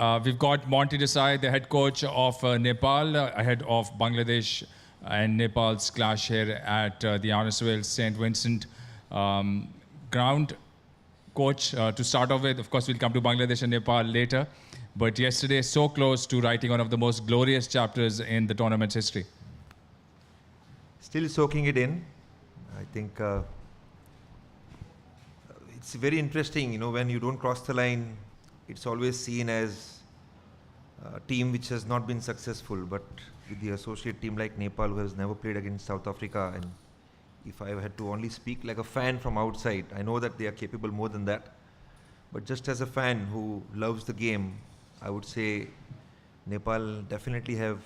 We've got Monty Desai, the head coach of Nepal, ahead of Bangladesh and Nepal's clash here at the Arnesville St. Vincent ground. Coach, to start off with, of course, we'll come to Bangladesh and Nepal later. But yesterday, so close to writing one of the most glorious chapters in the tournament's history. Still soaking it in. I think it's very interesting, when you don't cross the line, it's always seen as a team which has not been successful. But with the associate team like Nepal, who has never played against South Africa, and if I had to only speak like a fan from outside, I know that they are capable more than that. But just as a fan who loves the game, I would say Nepal definitely have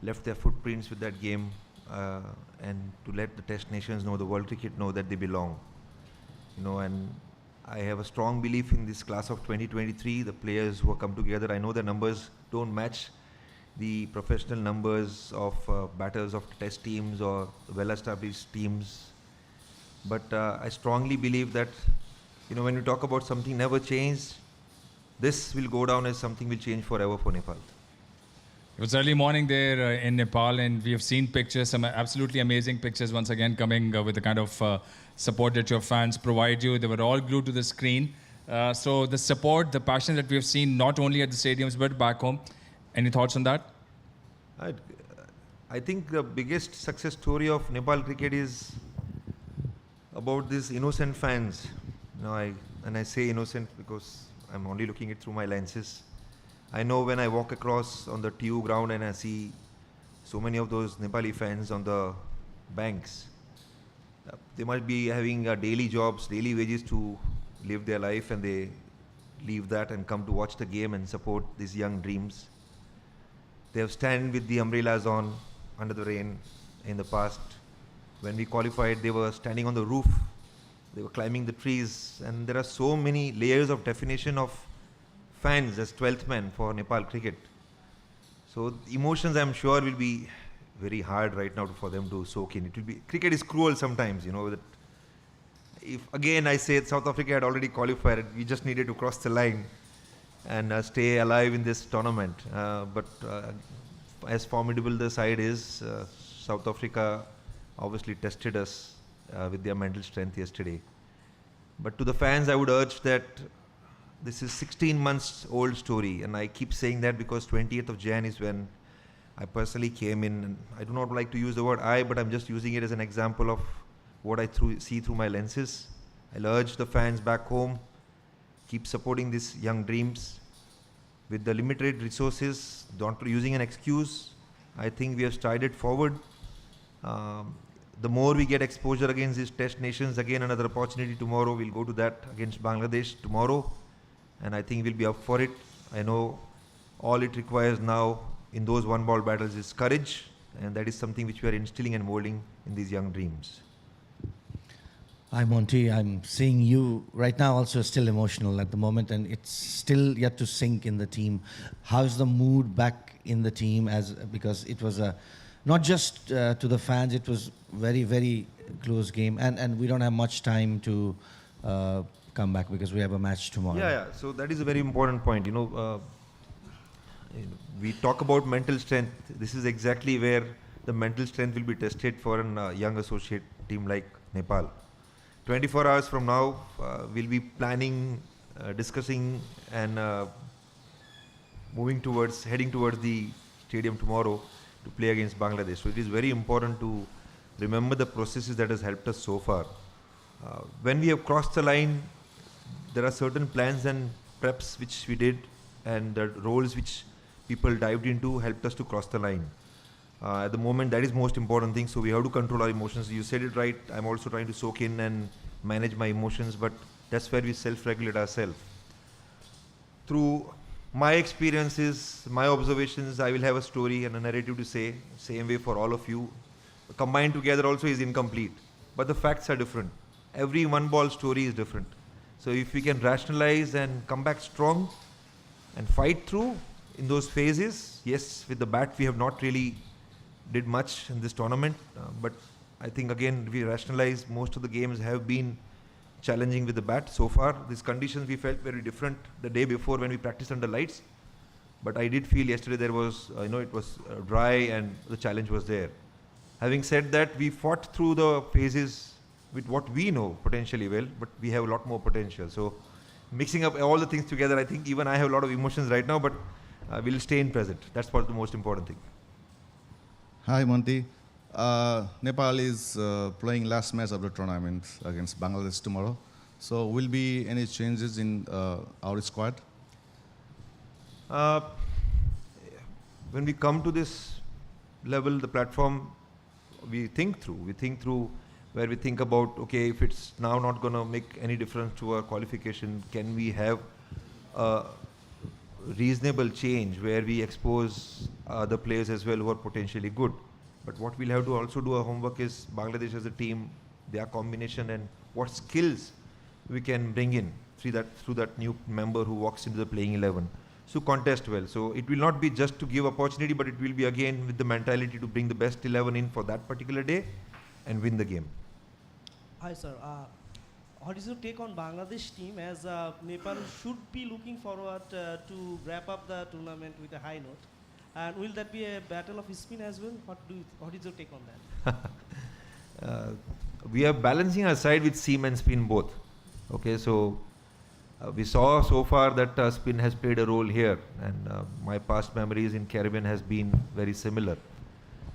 left their footprints with that game, and to let the test nations know, the world cricket know that they belong. And I have a strong belief in this class of 2023, the players who have come together. I know the numbers don't match the professional numbers of batters of test teams or well-established teams. But I strongly believe that, when you talk about something never changed, this will go down as something will change forever for Nepal. It was early morning there in Nepal, and we have seen pictures, some absolutely amazing pictures once again coming with the kind of support that your fans provide you. They were all glued to the screen. So the support, the passion that we have seen not only at the stadiums but back home. Any thoughts on that? I think the biggest success story of Nepal cricket is about these innocent fans. And I say innocent because I'm only looking it through my lenses. I know when I walk across on the TU ground and I see so many of those Nepali fans on the banks, they must be having daily jobs, daily wages to live their life, and they leave that and come to watch the game and support these young dreams. They have stand with the umbrellas on under the rain in the past. When we qualified, they were standing on the roof. They were climbing the trees, and there are so many layers of definition of fans as 12th man for Nepal cricket. So emotions, I'm sure, will be very hard right now for them to soak in. It will be, cricket is cruel sometimes, that if again I say South Africa had already qualified, we just needed to cross the line and stay alive in this tournament. But as formidable the side is, South Africa obviously tested us with their mental strength yesterday. But to the fans, I would urge that this is 16 months old story, and I keep saying that because 20th of Jan is when I personally came in. And I do not like to use the word I, but I'm just using it as an example of what I see through my lenses. I'll urge the fans back home, keep supporting these young dreams. With the limited resources, don't using an excuse, I think we have strided forward. The more we get exposure against these test nations, again another opportunity tomorrow, we'll go to that against Bangladesh tomorrow, and I think we'll be up for it. I know all it requires now in those one-ball battles is courage, and that is something which we are instilling and molding in these young dreams. Hi Monty, I'm seeing you right now also still emotional at the moment, and it's still yet to sink in the team. How's the mood back in the team, because it was not just to the fans, it was very, very close game, and we don't have much time to come back because we have a match tomorrow. Yeah. So that is a very important point. We talk about mental strength. This is exactly where the mental strength will be tested for a young associate team like Nepal. 24 hours from now, we'll be planning, discussing, and heading towards the stadium tomorrow to play against Bangladesh. So it is very important to remember the processes that has helped us so far. When we have crossed the line, there are certain plans and preps which we did, and the roles which people dived into helped us to cross the line. At the moment, that is most important thing. So we have to control our emotions. You said it right. I'm also trying to soak in and manage my emotions, but that's where we self-regulate ourselves. Through my experiences, my observations, I will have a story and a narrative to say. Same way for all of you. Combined together also is incomplete, but the facts are different. Every one-ball story is different. So if we can rationalize and come back strong and fight through in those phases, yes, with the bat we have not really did much in this tournament, but I think again we rationalize most of the games have been challenging with the bat so far. These conditions we felt very different the day before when we practiced under lights. But I did feel yesterday there was, it was dry and the challenge was there. Having said that, we fought through the phases with what we know potentially well, but we have a lot more potential. So mixing up all the things together, I think even I have a lot of emotions right now, but we'll stay in present. That's what the most important thing. Hi, Monty. Nepal is playing last match of the tournament against Bangladesh tomorrow. So will be any changes in our squad? When we come to this level, the platform, we think through where we think about, okay, if it's now not going to make any difference to our qualification, can we have a reasonable change where we expose the players as well who are potentially good. But what we'll have to also do our homework is Bangladesh as a team, their combination and what skills we can bring in through that new member who walks into the playing 11. So contest well. So it will not be just to give opportunity, but it will be again with the mentality to bring the best 11 in for that particular day and win the game. Hi sir, what is your take on Bangladesh team as Nepal should be looking forward to wrap up the tournament with a high note? And will that be a battle of spin as well? What is your take on that? We are balancing our side with seam and spin both. Okay, so we saw so far that spin has played a role here, and my past memories in Caribbean has been very similar.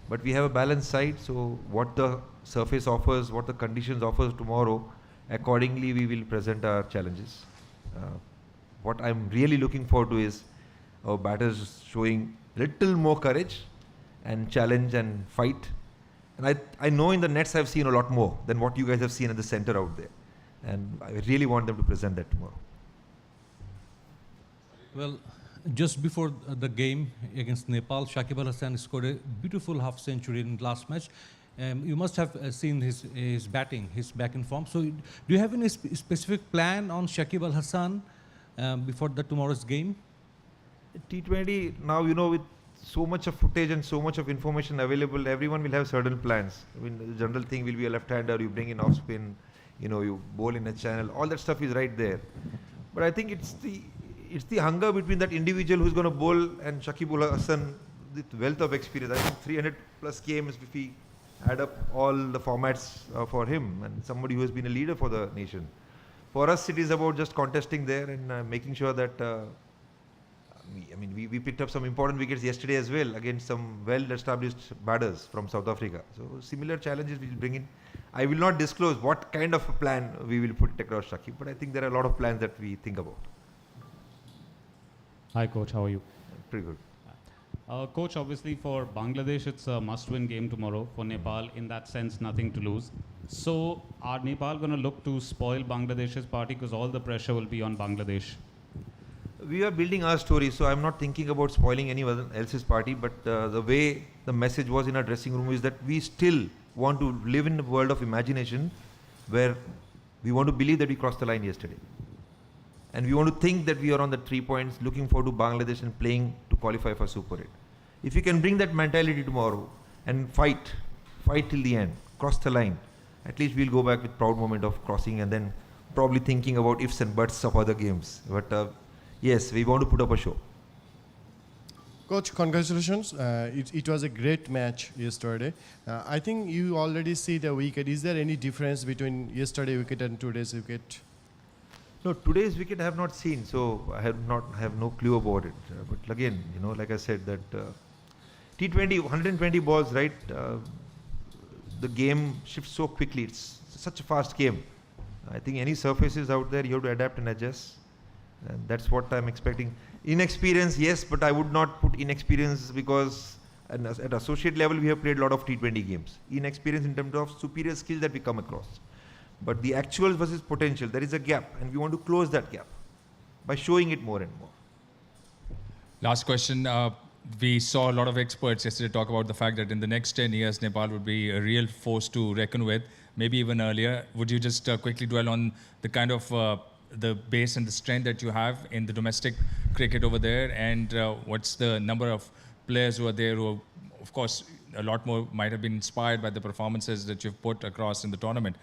But we have a balanced side, so what the surface offers, what the conditions offers tomorrow, accordingly we will present our challenges. What I'm really looking forward to is our batters showing little more courage and challenge and fight. And I know in the nets I've seen a lot more than what you guys have seen at the center out there. And I really want them to present that tomorrow. Well, just before the game against Nepal, Shakib Al Hasan scored a beautiful half century in last match. You must have seen his batting, his back in form. So do you have any specific plan on Shakib Al Hasan before tomorrow's game? T20, now with so much of footage and so much of information available, everyone will have certain plans. I mean, the general thing will be a left-hander, you bring in off-spin, you bowl in a channel, all that stuff is right there. But I think it's the hunger between that individual who's going to bowl and Shakib Al Hasan, with wealth of experience. I think 300 plus games if we add up all the formats for him, and somebody who has been a leader for the nation. For us, it is about just contesting there and making sure that we picked up some important wickets yesterday as well against some well-established batters from South Africa. So similar challenges we will bring in. I will not disclose what kind of a plan we will put across Shakib, but I think there are a lot of plans that we think about. Hi coach, how are you? Pretty good. Coach, obviously for Bangladesh it's a must-win game tomorrow. For Nepal, in that sense, nothing to lose. So are Nepal going to look to spoil Bangladesh's party because all the pressure will be on Bangladesh? We are building our story, so I'm not thinking about spoiling anyone else's party, but the way the message was in our dressing room is that we still want to live in a world of imagination where we want to believe that we crossed the line yesterday. And we want to think that we are on the 3 points, looking forward to Bangladesh and playing to qualify for Super 8. If we can bring that mentality tomorrow and fight till the end, cross the line, at least we'll go back with proud moment of crossing and then probably thinking about ifs and buts of other games. But yes, we want to put up a show. Coach, congratulations. It was a great match yesterday. I think you already see the wicket. Is there any difference between yesterday's wicket and today's wicket? No, today's wicket I have not seen, so I have no clue about it. But again, like I said, that T20, 120 balls, right? The game shifts so quickly. It's such a fast game. I think any surfaces out there, you have to adapt and adjust. And that's what I'm expecting. Inexperience, yes, but I would not put inexperience because at associate level, we have played a lot of T20 games. Inexperience in terms of superior skill that we come across. But the actual versus potential, there is a gap, and we want to close that gap by showing it more and more. Last question. We saw a lot of experts yesterday talk about the fact that in the next 10 years, Nepal would be a real force to reckon with, maybe even earlier. Would you just quickly dwell on the kind of the base and the strength that you have in the domestic cricket over there, and what's the number of players who are there who, of course, a lot more might have been inspired by the performances that you've put across in the tournament.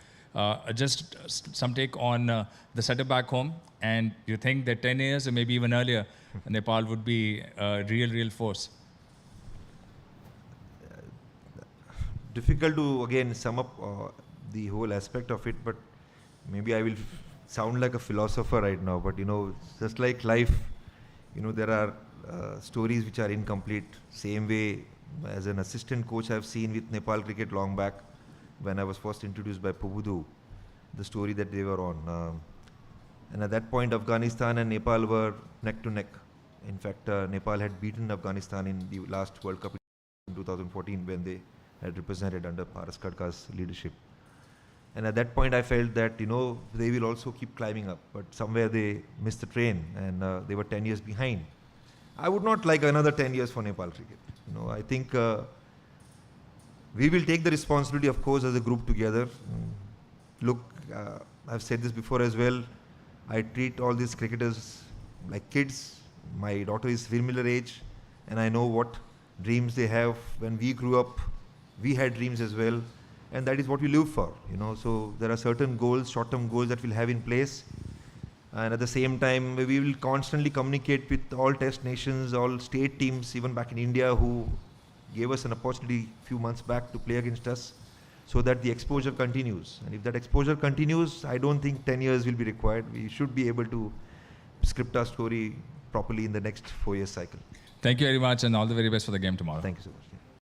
Just some take on the setup back home, and you think that 10 years or maybe even earlier, Nepal would be a real force? Difficult to again sum up the whole aspect of it, but maybe I will sound like a philosopher right now, but just like life, there are stories which are incomplete. Same way as an assistant coach I've seen with Nepal cricket long back when I was first introduced by Pubudu, the story that they were on. And at that point, Afghanistan and Nepal were neck to neck. In fact, Nepal had beaten Afghanistan in the last World Cup in 2014 when they had represented under Paras Khadka's leadership. And at that point, I felt that, they will also keep climbing up. But somewhere they missed the train and they were 10 years behind. I would not like another 10 years for Nepal cricket. I think we will take the responsibility, of course, as a group together. Look, I've said this before as well. I treat all these cricketers like kids. My daughter is similar age, and I know what dreams they have. When we grew up, we had dreams as well, and that is what we live for. So there are certain goals, short-term goals that we'll have in place, and at the same time, we will constantly communicate with all test nations, all state teams, even back in India, who gave us an opportunity a few months back to play against us, so that the exposure continues. And if that exposure continues, I don't think 10 years will be required. We should be able to script our story properly in the next 4 year cycle. Thank you very much, and all the very best for the game tomorrow. Thank you so much.